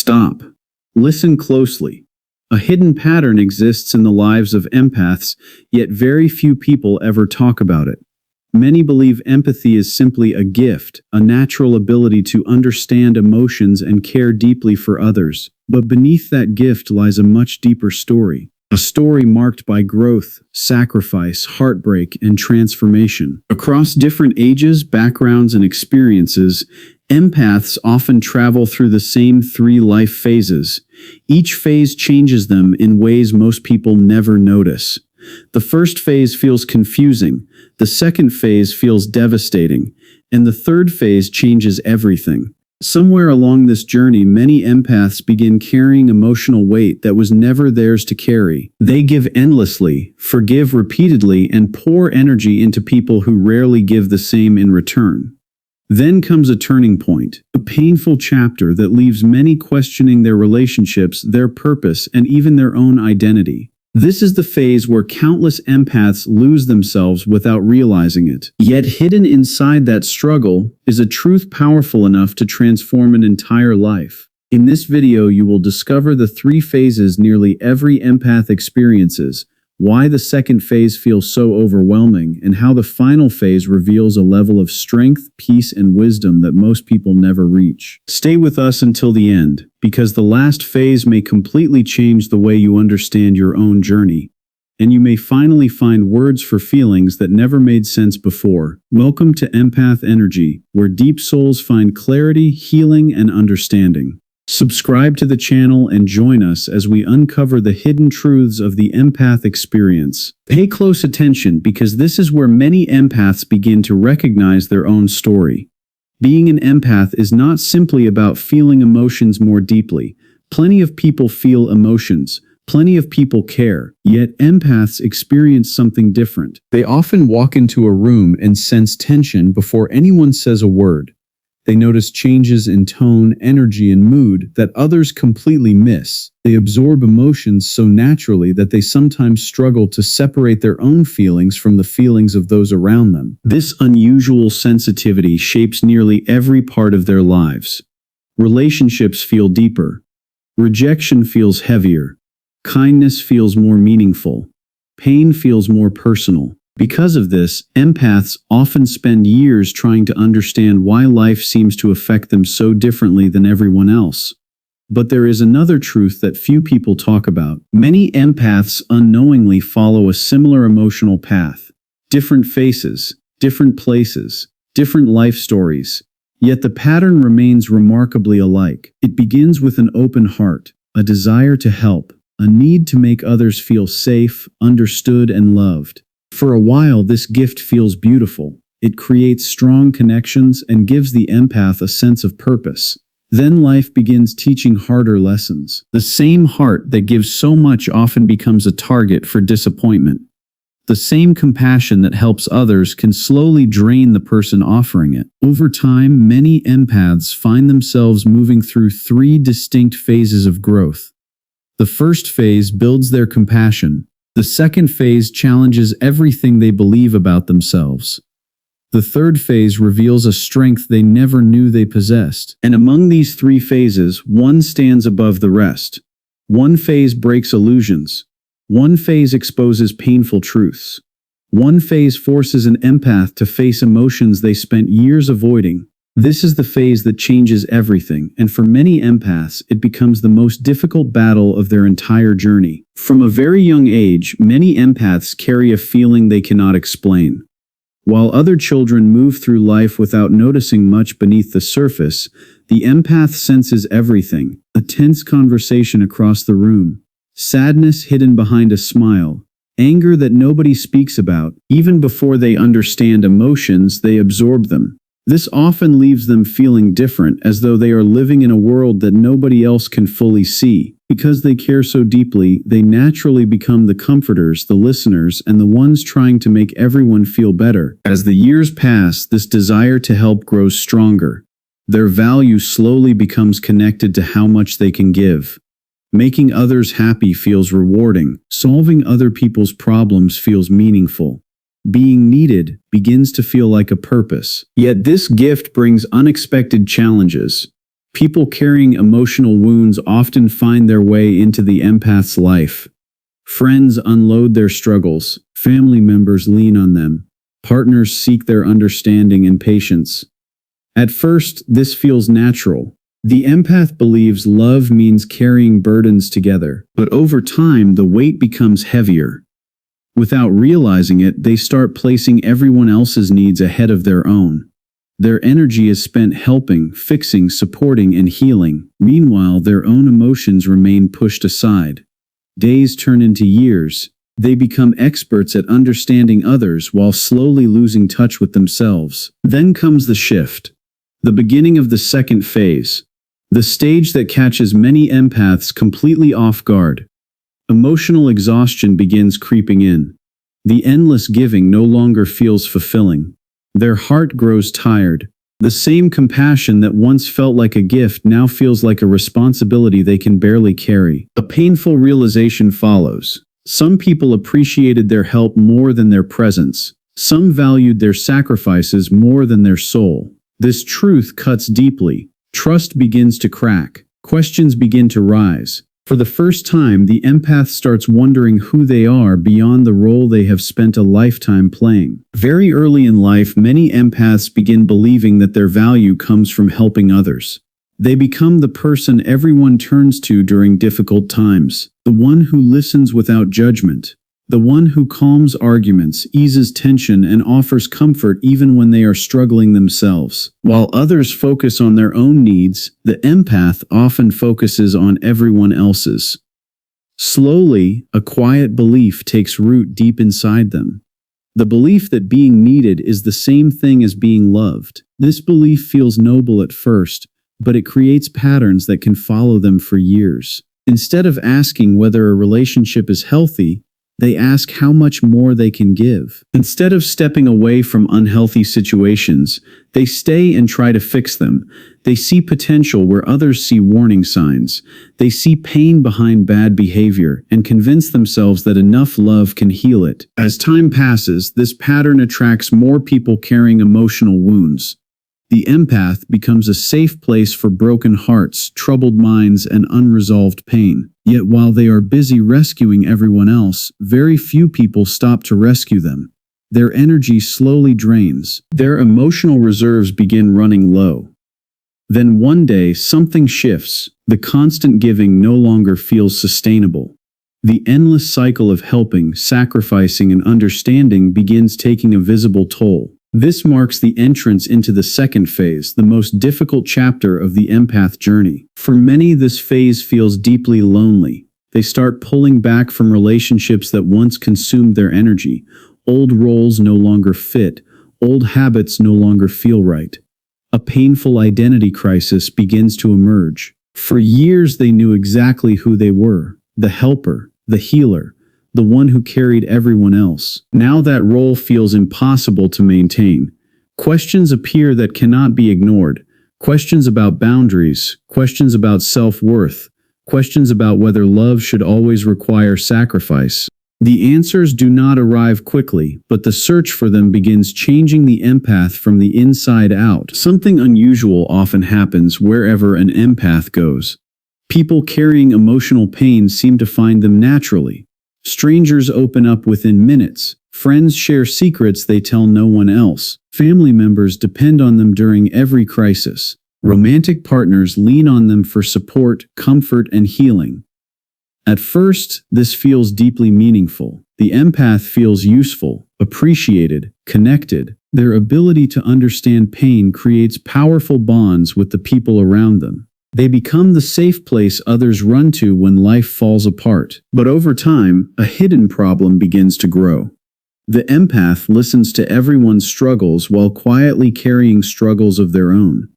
Stop. Listen closely. A hidden pattern exists in the lives of empaths, yet very few people ever talk about it. Many believe empathy is simply a gift, a natural ability to understand emotions and care deeply for others. But beneath that gift lies a much deeper story. A story marked by growth, sacrifice, heartbreak, and transformation. Across different ages, backgrounds, and experiences, empaths often travel through the same three life phases. Each phase changes them in ways most people never notice. The first phase feels confusing, the second phase feels devastating, and the third phase changes everything. Somewhere along this journey, many empaths begin carrying emotional weight that was never theirs to carry. They give endlessly, forgive repeatedly, and pour energy into people who rarely give the same in return. Then comes a turning point, a painful chapter that leaves many questioning their relationships, their purpose, and even their own identity. This is the phase where countless empaths lose themselves without realizing it. Yet hidden inside that struggle is a truth powerful enough to transform an entire life. In this video, you will discover the three phases nearly every empath experiences, why the second phase feels so overwhelming, and how the final phase reveals a level of strength, peace, and wisdom that most people never reach. Stay with us until the end, because the last phase may completely change the way you understand your own journey, and you may finally find words for feelings that never made sense before. Welcome to Empath Energy, where deep souls find clarity, healing, and understanding. Subscribe to the channel and join us as we uncover the hidden truths of the empath experience. Pay close attention because this is where many empaths begin to recognize their own story. Being an empath is not simply about feeling emotions more deeply. Plenty of people feel emotions. Plenty of people care. Yet empaths experience something different. They often walk into a room and sense tension before anyone says a word. They notice changes in tone, energy, and mood that others completely miss. They absorb emotions so naturally that they sometimes struggle to separate their own feelings from the feelings of those around them. This unusual sensitivity shapes nearly every part of their lives. Relationships feel deeper. Rejection feels heavier. Kindness feels more meaningful. Pain feels more personal. Because of this, empaths often spend years trying to understand why life seems to affect them so differently than everyone else. But there is another truth that few people talk about. Many empaths unknowingly follow a similar emotional path. Different faces, different places, different life stories. Yet the pattern remains remarkably alike. It begins with an open heart, a desire to help, a need to make others feel safe, understood, and loved. For a while, this gift feels beautiful. It creates strong connections and gives the empath a sense of purpose. Then life begins teaching harder lessons. The same heart that gives so much often becomes a target for disappointment. The same compassion that helps others can slowly drain the person offering it. Over time, many empaths find themselves moving through three distinct phases of growth. The first phase builds their compassion. The second phase challenges everything they believe about themselves. The third phase reveals a strength they never knew they possessed. And among these three phases, one stands above the rest. One phase breaks illusions. One phase exposes painful truths. One phase forces an empath to face emotions they spent years avoiding. This is the phase that changes everything, and for many empaths, it becomes the most difficult battle of their entire journey. From a very young age, many empaths carry a feeling they cannot explain. While other children move through life without noticing much beneath the surface, the empath senses everything: a tense conversation across the room, sadness hidden behind a smile, anger that nobody speaks about. Even before they understand emotions, they absorb them. This often leaves them feeling different, as though they are living in a world that nobody else can fully see. Because they care so deeply, they naturally become the comforters, the listeners, and the ones trying to make everyone feel better. As the years pass, this desire to help grows stronger. Their value slowly becomes connected to how much they can give. Making others happy feels rewarding. Solving other people's problems feels meaningful. Being needed begins to feel like a purpose. Yet this gift brings unexpected challenges. People carrying emotional wounds often find their way into the empath's life. Friends unload their struggles, family members lean on them, partners seek their understanding and patience. At first, this feels natural. The empath believes love means carrying burdens together, but over time the weight becomes heavier. Without realizing it, they start placing everyone else's needs ahead of their own. Their energy is spent helping, fixing, supporting, and healing. Meanwhile, their own emotions remain pushed aside. Days turn into years. They become experts at understanding others while slowly losing touch with themselves. Then comes the shift. The beginning of the second phase. The stage that catches many empaths completely off guard. Emotional exhaustion begins creeping in. The endless giving no longer feels fulfilling. Their heart grows tired. The same compassion that once felt like a gift now feels like a responsibility they can barely carry. A painful realization follows. Some people appreciated their help more than their presence. Some valued their sacrifices more than their soul. This truth cuts deeply. Trust begins to crack. Questions begin to rise. For the first time, the empath starts wondering who they are beyond the role they have spent a lifetime playing. Very early in life, many empaths begin believing that their value comes from helping others. They become the person everyone turns to during difficult times, the one who listens without judgment, the one who calms arguments, eases tension, and offers comfort even when they are struggling themselves. While others focus on their own needs, the empath often focuses on everyone else's. Slowly, a quiet belief takes root deep inside them. The belief that being needed is the same thing as being loved. This belief feels noble at first, but it creates patterns that can follow them for years. Instead of asking whether a relationship is healthy, they ask how much more they can give. Instead of stepping away from unhealthy situations, they stay and try to fix them. They see potential where others see warning signs. They see pain behind bad behavior and convince themselves that enough love can heal it. As time passes, this pattern attracts more people carrying emotional wounds. The empath becomes a safe place for broken hearts, troubled minds, and unresolved pain. Yet while they are busy rescuing everyone else, very few people stop to rescue them. Their energy slowly drains. Their emotional reserves begin running low. Then one day, something shifts. The constant giving no longer feels sustainable. The endless cycle of helping, sacrificing, and understanding begins taking a visible toll. This marks the entrance into the second phase, the most difficult chapter of the empath journey. For many, this phase feels deeply lonely. They start pulling back from relationships that once consumed their energy. Old roles no longer fit. Old habits no longer feel right. A painful identity crisis begins to emerge. For years, they knew exactly who they were: the helper, the healer, the one who carried everyone else. Now that role feels impossible to maintain. Questions appear that cannot be ignored. Questions about boundaries, questions about self-worth, questions about whether love should always require sacrifice. The answers do not arrive quickly, but the search for them begins changing the empath from the inside out. Something unusual often happens wherever an empath goes. People carrying emotional pain seem to find them naturally. Strangers open up within minutes. Friends share secrets they tell no one else. Family members depend on them during every crisis. Romantic partners lean on them for support, comfort, and healing. At first, this feels deeply meaningful. The empath feels useful, appreciated, connected. Their ability to understand pain creates powerful bonds with the people around them. They become the safe place others run to when life falls apart. But over time, a hidden problem begins to grow. The empath listens to everyone's struggles while quietly carrying struggles of their own.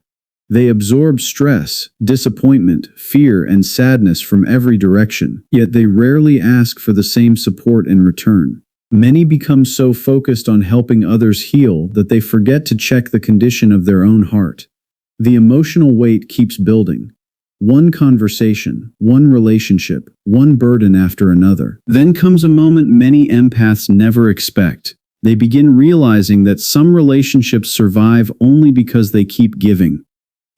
They absorb stress, disappointment, fear, and sadness from every direction, yet they rarely ask for the same support in return. Many become so focused on helping others heal that they forget to check the condition of their own heart. The emotional weight keeps building. One conversation, one relationship, one burden after another. Then comes a moment many empaths never expect. They begin realizing that some relationships survive only because they keep giving.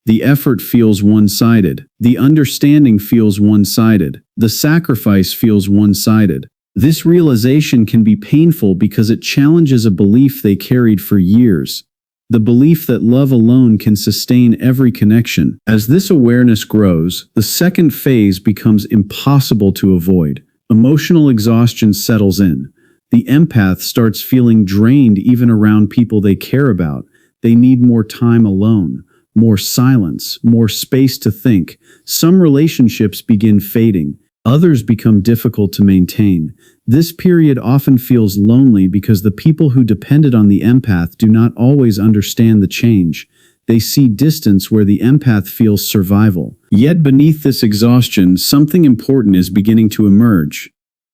The effort feels one-sided. The understanding feels one-sided. The sacrifice feels one-sided. This realization can be painful because it challenges a belief they carried for years. The belief that love alone can sustain every connection. As this awareness grows, the second phase becomes impossible to avoid. Emotional exhaustion settles in. The empath starts feeling drained even around people they care about. They need more time alone, more silence, more space to think. Some relationships begin fading. Others become difficult to maintain. This period often feels lonely because the people who depended on the empath do not always understand the change. They see distance where the empath feels survival. Yet beneath this exhaustion, something important is beginning to emerge.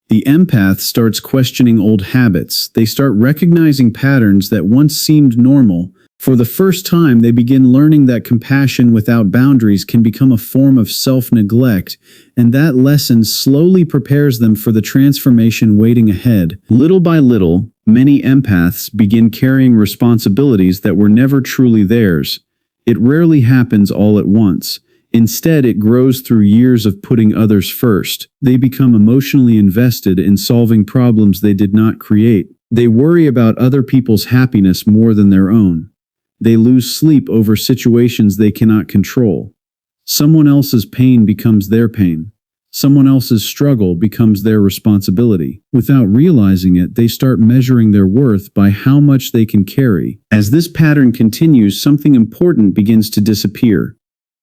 The empath starts questioning old habits. They start recognizing patterns that once seemed normal. For the first time, they begin learning that compassion without boundaries can become a form of self-neglect, and that lesson slowly prepares them for the transformation waiting ahead. Little by little, many empaths begin carrying responsibilities that were never truly theirs. It rarely happens all at once. Instead, it grows through years of putting others first. They become emotionally invested in solving problems they did not create. They worry about other people's happiness more than their own. They lose sleep over situations they cannot control. Someone else's pain becomes their pain. Someone else's struggle becomes their responsibility. Without realizing it, they start measuring their worth by how much they can carry. As this pattern continues, something important begins to disappear.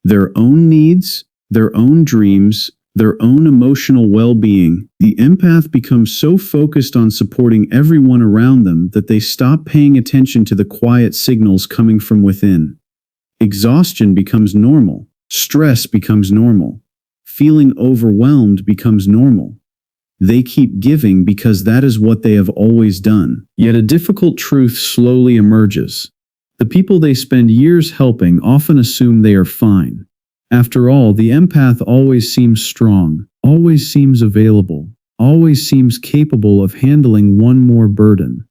Their own needs, their own dreams, their own emotional well-being. The empath becomes so focused on supporting everyone around them that they stop paying attention to the quiet signals coming from within. Exhaustion becomes normal. Stress becomes normal. Feeling overwhelmed becomes normal. They keep giving because that is what they have always done. Yet a difficult truth slowly emerges. The people they spend years helping often assume they are fine. After all, the empath always seems strong, always seems available, always seems capable of handling one more burden.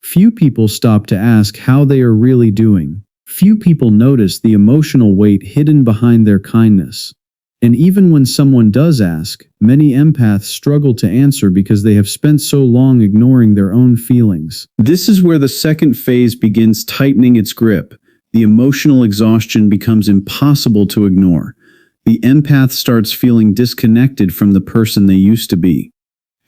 Few people stop to ask how they are really doing. Few people notice the emotional weight hidden behind their kindness. And even when someone does ask, many empaths struggle to answer because they have spent so long ignoring their own feelings. This is where the second phase begins tightening its grip. The emotional exhaustion becomes impossible to ignore. The empath starts feeling disconnected from the person they used to be.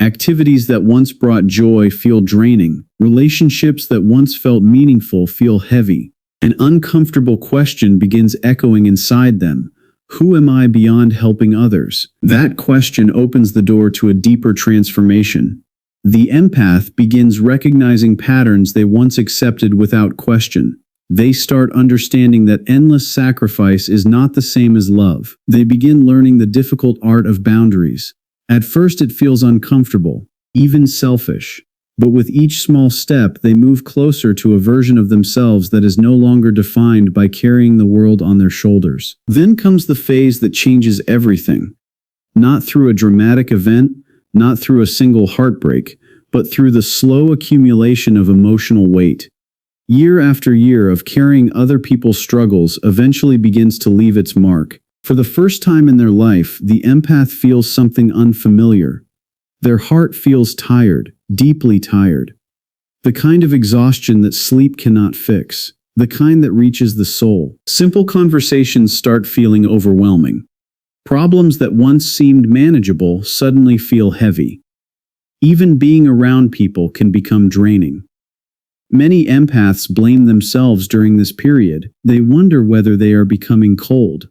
Activities that once brought joy feel draining. Relationships that once felt meaningful feel heavy. An uncomfortable question begins echoing inside them. Who am I beyond helping others? That question opens the door to a deeper transformation. The empath begins recognizing patterns they once accepted without question. They start understanding that endless sacrifice is not the same as love. They begin learning the difficult art of boundaries. At first it feels uncomfortable, even selfish. But with each small step, they move closer to a version of themselves that is no longer defined by carrying the world on their shoulders. Then comes the phase that changes everything. Not through a dramatic event, not through a single heartbreak, but through the slow accumulation of emotional weight. Year after year of carrying other people's struggles eventually begins to leave its mark. For the first time in their life, the empath feels something unfamiliar. Their heart feels tired, deeply tired. The kind of exhaustion that sleep cannot fix. The kind that reaches the soul. Simple conversations start feeling overwhelming. Problems that once seemed manageable suddenly feel heavy. Even being around people can become draining. Many empaths blame themselves during this period. They wonder whether they are becoming cold,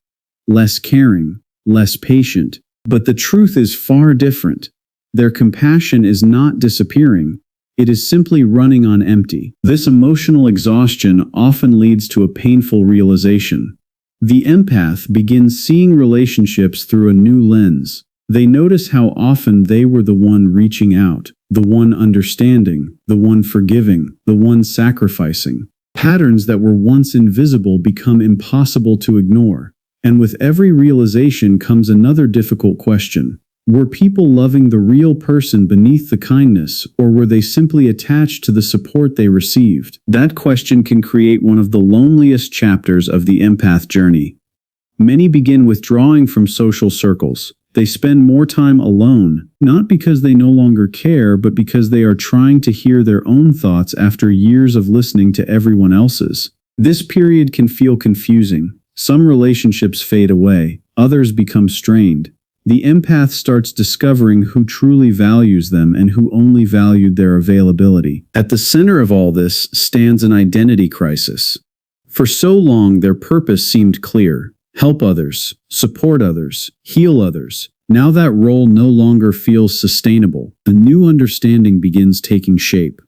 less caring, less patient. But the truth is far different. Their compassion is not disappearing. It is simply running on empty. This emotional exhaustion often leads to a painful realization. The empath begins seeing relationships through a new lens. They notice how often they were the one reaching out, the one understanding, the one forgiving, the one sacrificing. Patterns that were once invisible become impossible to ignore. And with every realization comes another difficult question. Were people loving the real person beneath the kindness, or were they simply attached to the support they received? That question can create one of the loneliest chapters of the empath journey. Many begin withdrawing from social circles. They spend more time alone, not because they no longer care, but because they are trying to hear their own thoughts after years of listening to everyone else's. This period can feel confusing. Some relationships fade away, others become strained. The empath starts discovering who truly values them and who only valued their availability. At the center of all this stands an identity crisis. For so long, their purpose seemed clear: help others, support others, heal others. Now that role no longer feels sustainable. A new understanding begins taking shape.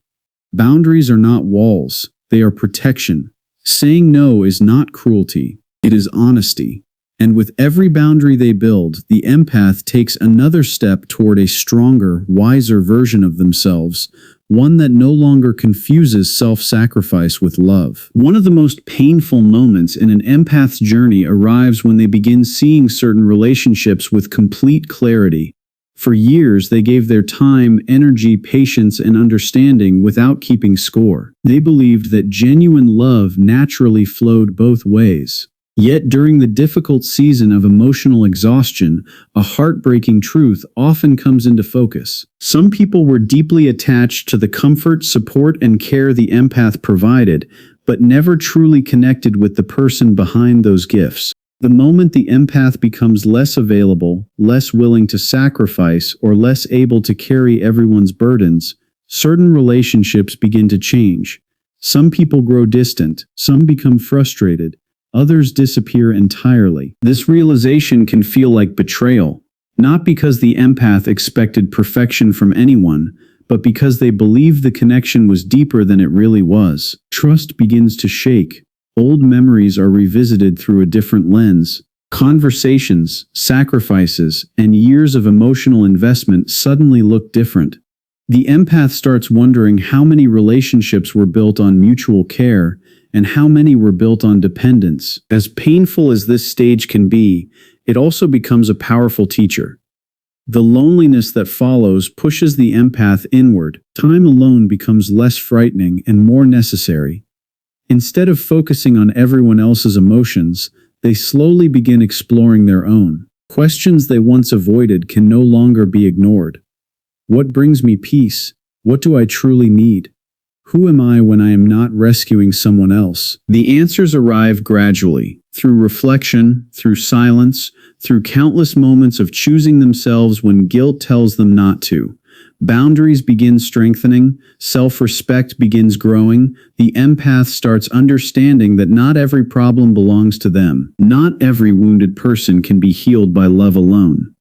Boundaries are not walls, they are protection. Saying no is not cruelty, it is honesty. And with every boundary they build, the empath takes another step toward a stronger, wiser version of themselves, one that no longer confuses self-sacrifice with love. One of the most painful moments in an empath's journey arrives when they begin seeing certain relationships with complete clarity. For years, they gave their time, energy, patience, and understanding without keeping score. They believed that genuine love naturally flowed both ways. Yet during the difficult season of emotional exhaustion, a heartbreaking truth often comes into focus. Some people were deeply attached to the comfort, support, and care the empath provided, but never truly connected with the person behind those gifts. The moment the empath becomes less available, less willing to sacrifice, or less able to carry everyone's burdens, certain relationships begin to change. Some people grow distant, some become frustrated, others disappear entirely. This realization can feel like betrayal, not because the empath expected perfection from anyone, but because they believed the connection was deeper than it really was. Trust begins to shake. Old memories are revisited through a different lens. Conversations, sacrifices, and years of emotional investment suddenly look different. The empath starts wondering how many relationships were built on mutual care and how many were built on dependence. As painful as this stage can be, it also becomes a powerful teacher. The loneliness that follows pushes the empath inward. Time alone becomes less frightening and more necessary. Instead of focusing on everyone else's emotions, they slowly begin exploring their own. Questions they once avoided can no longer be ignored. What brings me peace? What do I truly need? Who am I when I am not rescuing someone else? The answers arrive gradually, through reflection, through silence, through countless moments of choosing themselves when guilt tells them not to. Boundaries begin strengthening, self-respect begins growing, the empath starts understanding that not every problem belongs to them. Not every wounded person can be healed by love alone.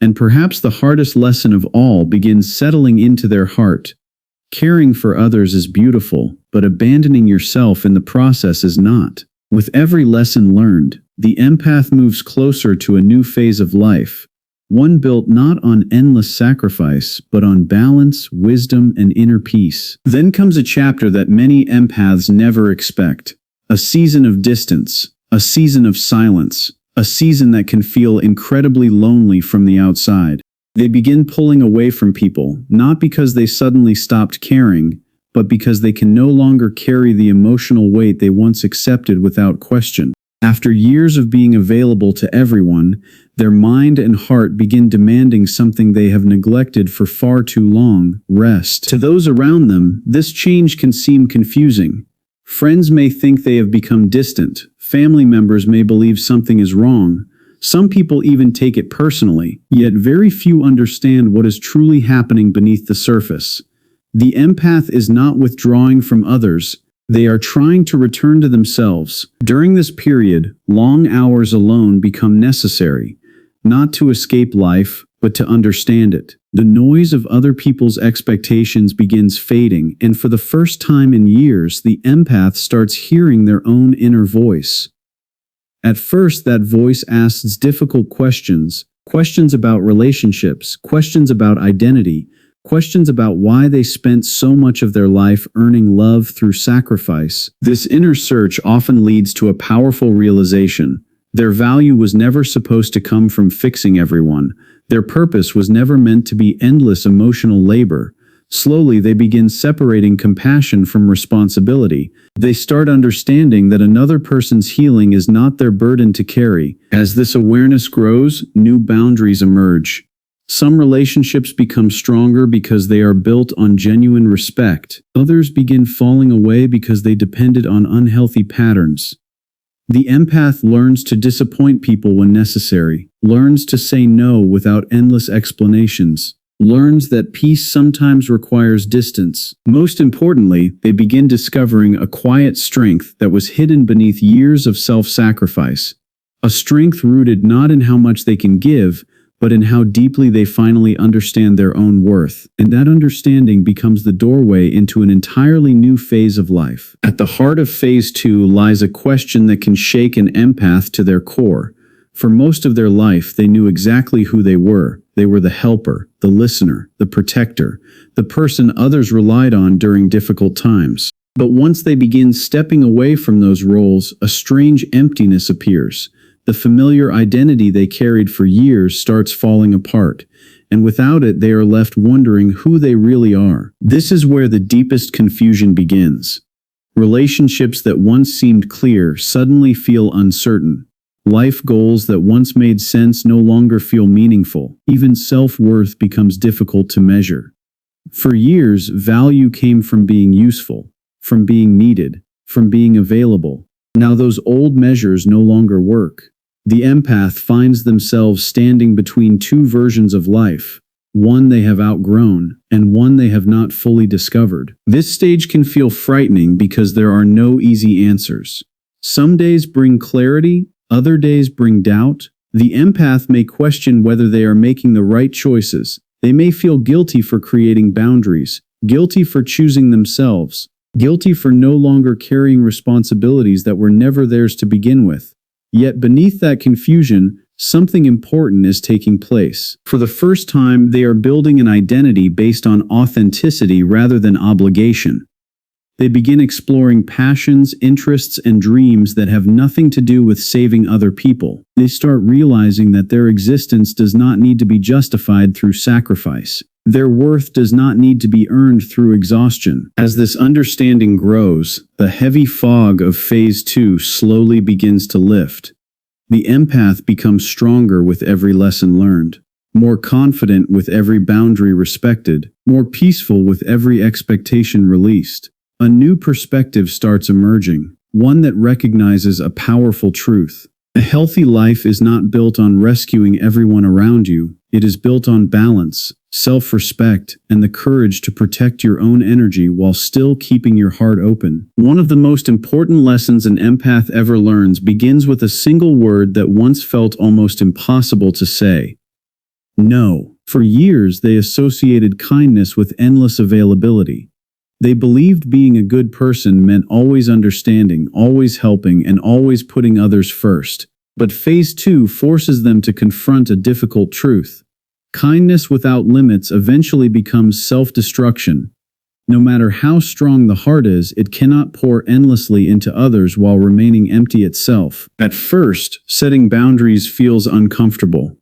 And perhaps the hardest lesson of all begins settling into their heart. Caring for others is beautiful, but abandoning yourself in the process is not. With every lesson learned, the empath moves closer to a new phase of life, one built not on endless sacrifice, but on balance, wisdom, and inner peace. Then comes a chapter that many empaths never expect. A season of distance, a season of silence, a season that can feel incredibly lonely from the outside. They begin pulling away from people, not because they suddenly stopped caring, but because they can no longer carry the emotional weight they once accepted without question. After years of being available to everyone, their mind and heart begin demanding something they have neglected for far too long: rest. To those around them, this change can seem confusing. Friends may think they have become distant, family members may believe something is wrong. Some people even take it personally, yet very few understand what is truly happening beneath the surface. The empath is not withdrawing from others, they are trying to return to themselves. During this period, long hours alone become necessary, not to escape life, but to understand it. The noise of other people's expectations begins fading, and for the first time in years, the empath starts hearing their own inner voice. At first, that voice asks difficult questions, questions about relationships, questions about identity, questions about why they spent so much of their life earning love through sacrifice. This inner search often leads to a powerful realization. Their value was never supposed to come from fixing everyone. Their purpose was never meant to be endless emotional labor. Slowly, they begin separating compassion from responsibility. They start understanding that another person's healing is not their burden to carry. As this awareness grows, new boundaries emerge. Some relationships become stronger because they are built on genuine respect. Others begin falling away because they depended on unhealthy patterns. The empath learns to disappoint people when necessary, learns to say no without endless explanations, learns that peace sometimes requires distance. Most importantly, they begin discovering a quiet strength that was hidden beneath years of self-sacrifice. A strength rooted not in how much they can give, but in how deeply they finally understand their own worth. And that understanding becomes the doorway into an entirely new phase of life. At the heart of Phase 2 lies a question that can shake an empath to their core. For most of their life, they knew exactly who they were. They were the helper, the listener, the protector, the person others relied on during difficult times. But once they begin stepping away from those roles, a strange emptiness appears. The familiar identity they carried for years starts falling apart, and without it they are left wondering who they really are. This is where the deepest confusion begins. Relationships that once seemed clear suddenly feel uncertain. Life goals that once made sense no longer feel meaningful. Even self-worth becomes difficult to measure. For years, value came from being useful, from being needed, from being available. Now those old measures no longer work. The empath finds themselves standing between two versions of life, one they have outgrown and one they have not fully discovered. This stage can feel frightening because there are no easy answers. Some days bring clarity, other days bring doubt. The empath may question whether they are making the right choices. They may feel guilty for creating boundaries, guilty for choosing themselves, guilty for no longer carrying responsibilities that were never theirs to begin with. Yet beneath that confusion, something important is taking place. For the first time, they are building an identity based on authenticity rather than obligation. They begin exploring passions, interests, and dreams that have nothing to do with saving other people. They start realizing that their existence does not need to be justified through sacrifice. Their worth does not need to be earned through exhaustion. As this understanding grows, the heavy fog of Phase 2 slowly begins to lift. The empath becomes stronger with every lesson learned, more confident with every boundary respected, more peaceful with every expectation released. A new perspective starts emerging, one that recognizes a powerful truth. A healthy life is not built on rescuing everyone around you. It is built on balance, self-respect, and the courage to protect your own energy while still keeping your heart open. One of the most important lessons an empath ever learns begins with a single word that once felt almost impossible to say: no. For years, they associated kindness with endless availability. They believed being a good person meant always understanding, always helping, and always putting others first. But Phase 2 forces them to confront a difficult truth. Kindness without limits eventually becomes self-destruction. No matter how strong the heart is, it cannot pour endlessly into others while remaining empty itself. At first, setting boundaries feels uncomfortable.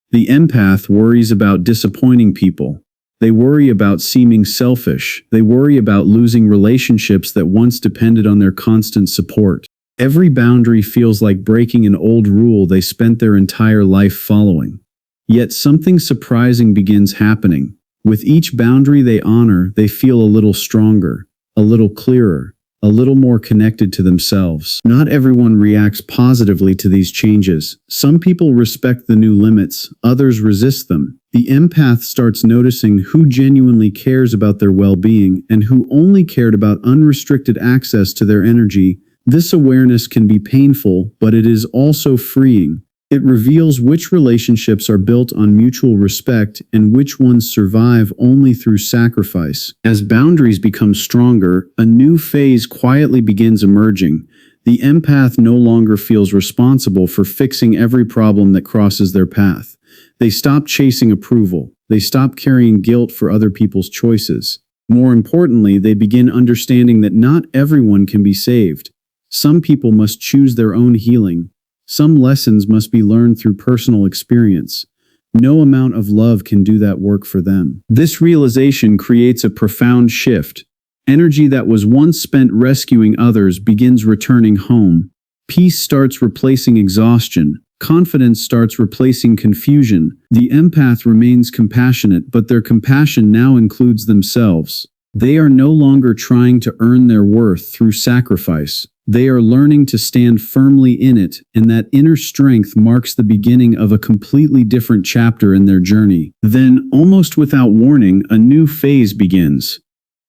The empath worries about disappointing people. They worry about seeming selfish. They worry about losing relationships that once depended on their constant support. Every boundary feels like breaking an old rule they spent their entire life following. Yet something surprising begins happening. With each boundary they honor, they feel a little stronger, a little clearer, a little more connected to themselves. Not everyone reacts positively to these changes. Some people respect the new limits, others resist them. The empath starts noticing who genuinely cares about their well-being and who only cared about unrestricted access to their energy. This awareness can be painful, but it is also freeing. It reveals which relationships are built on mutual respect and which ones survive only through sacrifice. As boundaries become stronger, a new phase quietly begins emerging. The empath no longer feels responsible for fixing every problem that crosses their path. They stop chasing approval. They stop carrying guilt for other people's choices. More importantly, they begin understanding that not everyone can be saved. Some people must choose their own healing. Some lessons must be learned through personal experience. No amount of love can do that work for them. This realization creates a profound shift. Energy that was once spent rescuing others begins returning home. Peace starts replacing exhaustion. Confidence starts replacing confusion. The empath remains compassionate, but their compassion now includes themselves. They are no longer trying to earn their worth through sacrifice. They are learning to stand firmly in it, and that inner strength marks the beginning of a completely different chapter in their journey. Then, almost without warning, a new phase begins.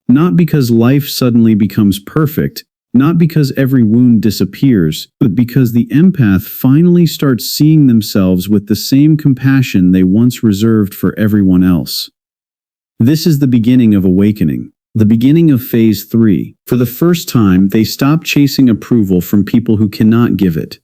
Not because life suddenly becomes perfect, not because every wound disappears, but because the empath finally starts seeing themselves with the same compassion they once reserved for everyone else. This is the beginning of awakening. The beginning of phase 3. For the first time, they stop chasing approval from people who cannot give it.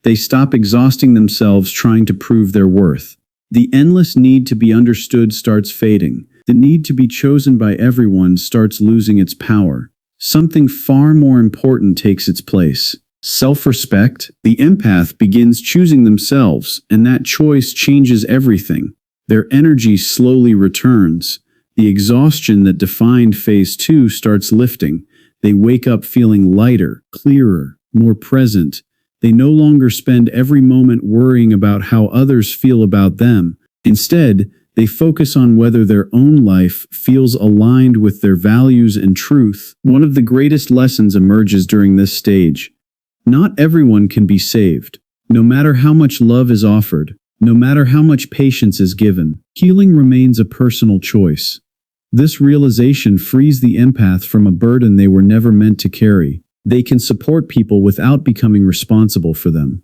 They stop exhausting themselves trying to prove their worth. The endless need to be understood starts fading. The need to be chosen by everyone starts losing its power. Something far more important takes its place. Self-respect. The empath begins choosing themselves, and that choice changes everything. Their energy slowly returns. The exhaustion that defined phase 2 starts lifting. They wake up feeling lighter, clearer, more present. They no longer spend every moment worrying about how others feel about them. Instead, they focus on whether their own life feels aligned with their values and truth. One of the greatest lessons emerges during this stage. Not everyone can be saved. No matter how much love is offered, no matter how much patience is given, healing remains a personal choice. This realization frees the empath from a burden they were never meant to carry. They can support people without becoming responsible for them.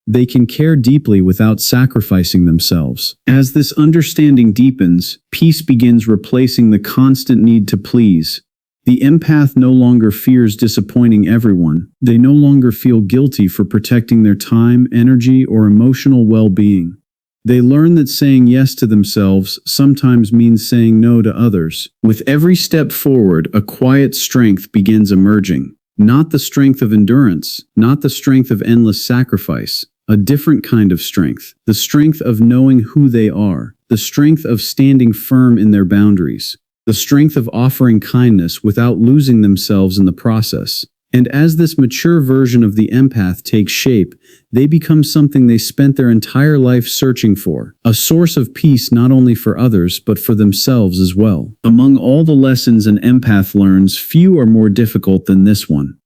They can care deeply without sacrificing themselves. As this understanding deepens, peace begins replacing the constant need to please. The empath no longer fears disappointing everyone. They no longer feel guilty for protecting their time, energy, or emotional well-being. They learn that saying yes to themselves sometimes means saying no to others. With every step forward, a quiet strength begins emerging. Not the strength of endurance, not the strength of endless sacrifice. A different kind of strength. The strength of knowing who they are. The strength of standing firm in their boundaries. The strength of offering kindness without losing themselves in the process. And as this mature version of the empath takes shape, they become something they spent their entire life searching for. A source of peace not only for others, but for themselves as well. Among all the lessons an empath learns, few are more difficult than this one.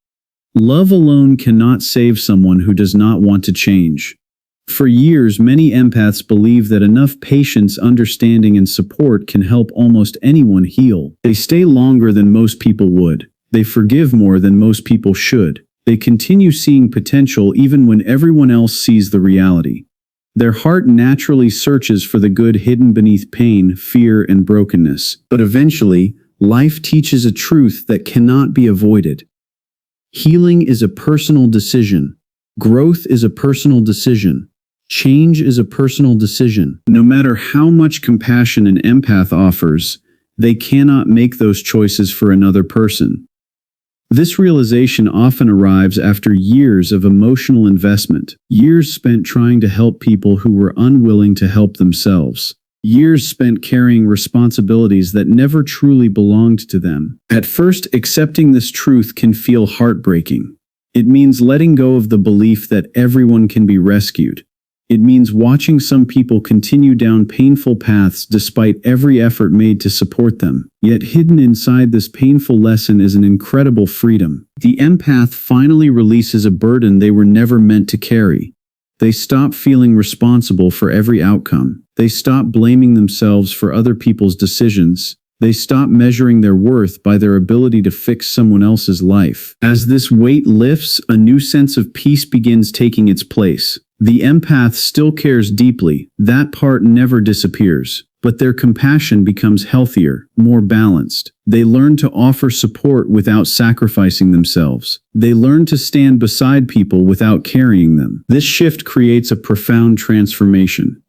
Love alone cannot save someone who does not want to change. For years, many empaths believe that enough patience, understanding, and support can help almost anyone heal. They stay longer than most people would. They forgive more than most people should. They continue seeing potential even when everyone else sees the reality. Their heart naturally searches for the good hidden beneath pain, fear, and brokenness. But eventually, life teaches a truth that cannot be avoided. Healing is a personal decision. Growth is a personal decision. Change is a personal decision. No matter how much compassion an empath offers, they cannot make those choices for another person. This realization often arrives after years of emotional investment, years spent trying to help people who were unwilling to help themselves, years spent carrying responsibilities that never truly belonged to them. At first, accepting this truth can feel heartbreaking. It means letting go of the belief that everyone can be rescued. It means watching some people continue down painful paths despite every effort made to support them. Yet hidden inside this painful lesson is an incredible freedom. The empath finally releases a burden they were never meant to carry. They stop feeling responsible for every outcome. They stop blaming themselves for other people's decisions. They stop measuring their worth by their ability to fix someone else's life. As this weight lifts, a new sense of peace begins taking its place. The empath still cares deeply, that part never disappears, but their compassion becomes healthier, more balanced. They learn to offer support without sacrificing themselves. They learn to stand beside people without carrying them. This shift creates a profound transformation.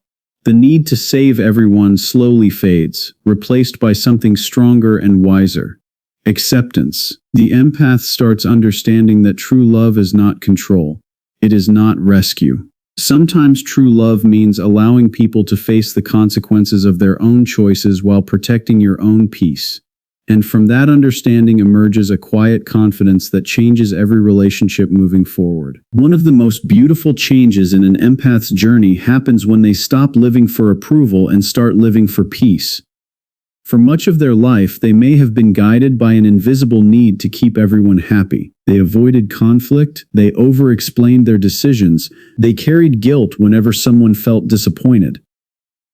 The need to save everyone slowly fades, replaced by something stronger and wiser. Acceptance. The empath starts understanding that true love is not control. It is not rescue. Sometimes true love means allowing people to face the consequences of their own choices while protecting your own peace. And from that understanding emerges a quiet confidence that changes every relationship moving forward. One of the most beautiful changes in an empath's journey happens when they stop living for approval and start living for peace. For much of their life, they may have been guided by an invisible need to keep everyone happy. They avoided conflict, they over-explained their decisions, they carried guilt whenever someone felt disappointed.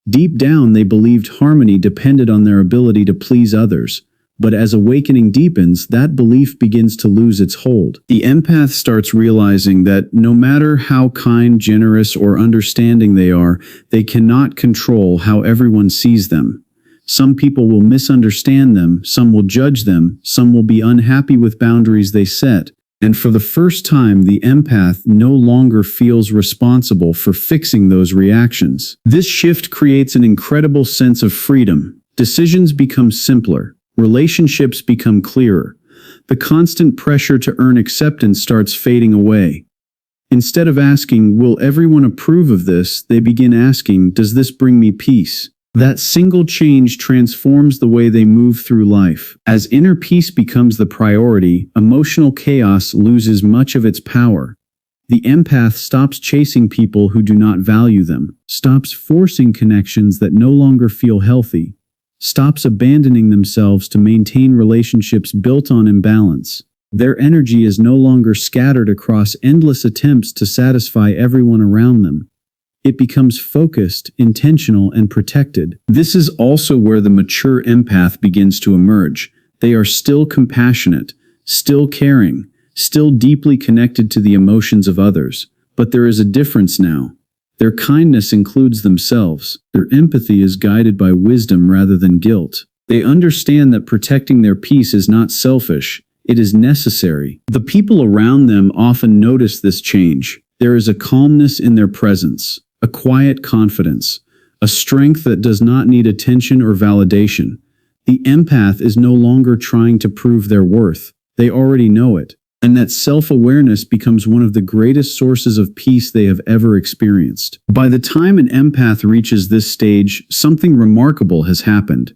Deep down, they believed harmony depended on their ability to please others. But as awakening deepens, that belief begins to lose its hold. The empath starts realizing that no matter how kind, generous, or understanding they are, they cannot control how everyone sees them. Some people will misunderstand them, some will judge them, some will be unhappy with boundaries they set. And for the first time, the empath no longer feels responsible for fixing those reactions. This shift creates an incredible sense of freedom. Decisions become simpler. Relationships become clearer. The constant pressure to earn acceptance starts fading away. Instead of asking, "Will everyone approve of this?" they begin asking, "Does this bring me peace?" That single change transforms the way they move through life. As inner peace becomes the priority, emotional chaos loses much of its power. The empath stops chasing people who do not value them, stops forcing connections that no longer feel healthy, stops abandoning themselves to maintain relationships built on imbalance. Their energy is no longer scattered across endless attempts to satisfy everyone around them. It becomes focused, intentional, and protected. This is also where the mature empath begins to emerge. They are still compassionate, still caring, still deeply connected to the emotions of others. But there is a difference now. Their kindness includes themselves. Their empathy is guided by wisdom rather than guilt. They understand that protecting their peace is not selfish, it is necessary. The people around them often notice this change. There is a calmness in their presence, a quiet confidence, a strength that does not need attention or validation. The empath is no longer trying to prove their worth. They already know it. And that self-awareness becomes one of the greatest sources of peace they have ever experienced. By the time an empath reaches this stage, something remarkable has happened.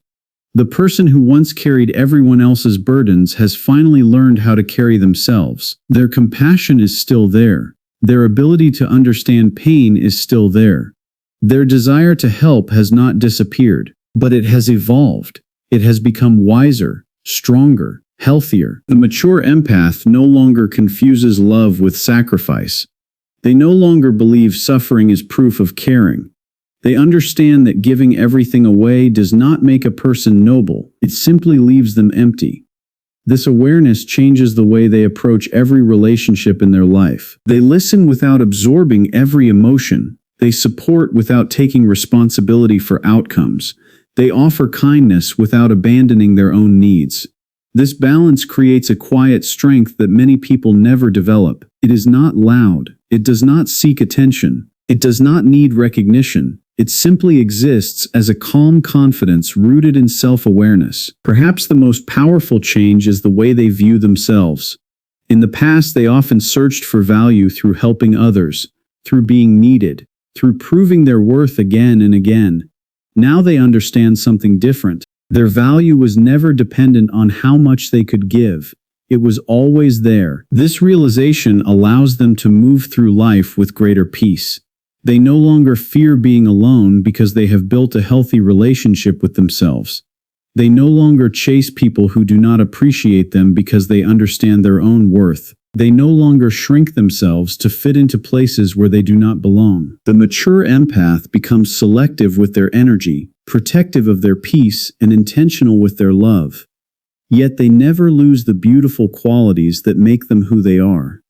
The person who once carried everyone else's burdens has finally learned how to carry themselves. Their compassion is still there. Their ability to understand pain is still there. Their desire to help has not disappeared, but it has evolved. It has become wiser, stronger, healthier. The mature empath no longer confuses love with sacrifice. They no longer believe suffering is proof of caring. They understand that giving everything away does not make a person noble, it simply leaves them empty. This awareness changes the way they approach every relationship in their life. They listen without absorbing every emotion. They support without taking responsibility for outcomes. They offer kindness without abandoning their own needs. This balance creates a quiet strength that many people never develop. It is not loud. It does not seek attention. It does not need recognition. It simply exists as a calm confidence rooted in self-awareness. Perhaps the most powerful change is the way they view themselves. In the past, they often searched for value through helping others, through being needed, through proving their worth again and again. Now they understand something different. Their value was never dependent on how much they could give. It was always there. This realization allows them to move through life with greater peace. They no longer fear being alone because they have built a healthy relationship with themselves. They no longer chase people who do not appreciate them because they understand their own worth. They no longer shrink themselves to fit into places where they do not belong. The mature empath becomes selective with their energy, protective of their peace, and intentional with their love. Yet they never lose the beautiful qualities that make them who they are.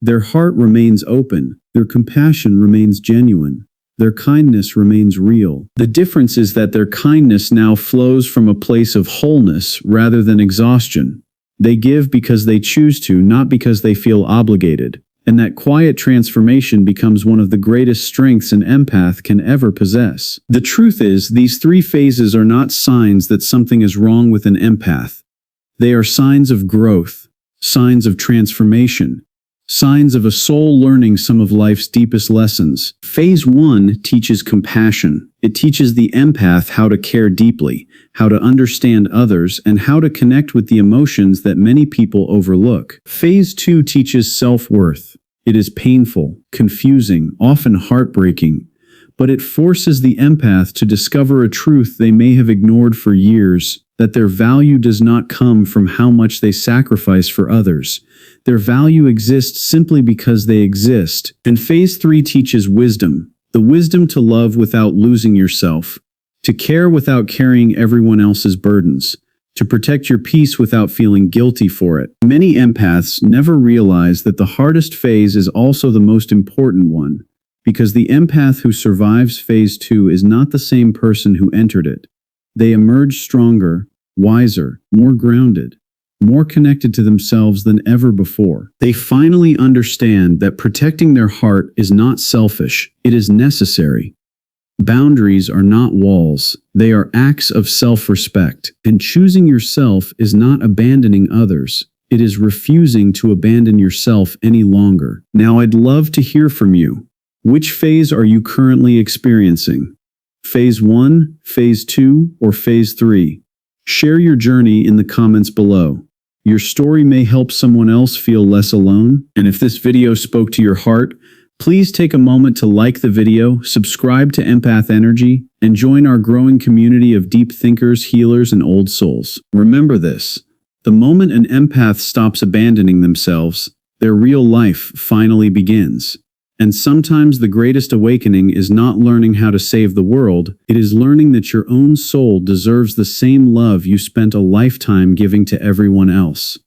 Their heart remains open, their compassion remains genuine, their kindness remains real. The difference is that their kindness now flows from a place of wholeness rather than exhaustion. They give because they choose to, not because they feel obligated. And that quiet transformation becomes one of the greatest strengths an empath can ever possess. The truth is, these three phases are not signs that something is wrong with an empath. They are signs of growth, signs of transformation, Signs of a soul learning some of life's deepest lessons. Phase 1 teaches compassion. It teaches the empath how to care deeply, how to understand others, and how to connect with the emotions that many people overlook. Phase 2 teaches self-worth. It is painful, confusing, often heartbreaking, but it forces the empath to discover a truth they may have ignored for years, that their value does not come from how much they sacrifice for others. Their value exists simply because they exist. And phase 3 teaches wisdom, the wisdom to love without losing yourself, to care without carrying everyone else's burdens, to protect your peace without feeling guilty for it. Many empaths never realize that the hardest phase is also the most important one, because the empath who survives phase 2 is not the same person who entered it. They emerge stronger, wiser, more grounded, more connected to themselves than ever before. They finally understand that protecting their heart is not selfish, it is necessary. Boundaries are not walls, they are acts of self-respect. And choosing yourself is not abandoning others, it is refusing to abandon yourself any longer. Now I'd love to hear from you. Which phase are you currently experiencing? Phase 1, Phase 2, or Phase 3? Share your journey in the comments below. Your story may help someone else feel less alone. And if this video spoke to your heart, please take a moment to like the video, subscribe to Empath Energy, and join our growing community of deep thinkers, healers, and old souls. Remember this: the moment an empath stops abandoning themselves, their real life finally begins. And sometimes the greatest awakening is not learning how to save the world, it is learning that your own soul deserves the same love you spent a lifetime giving to everyone else.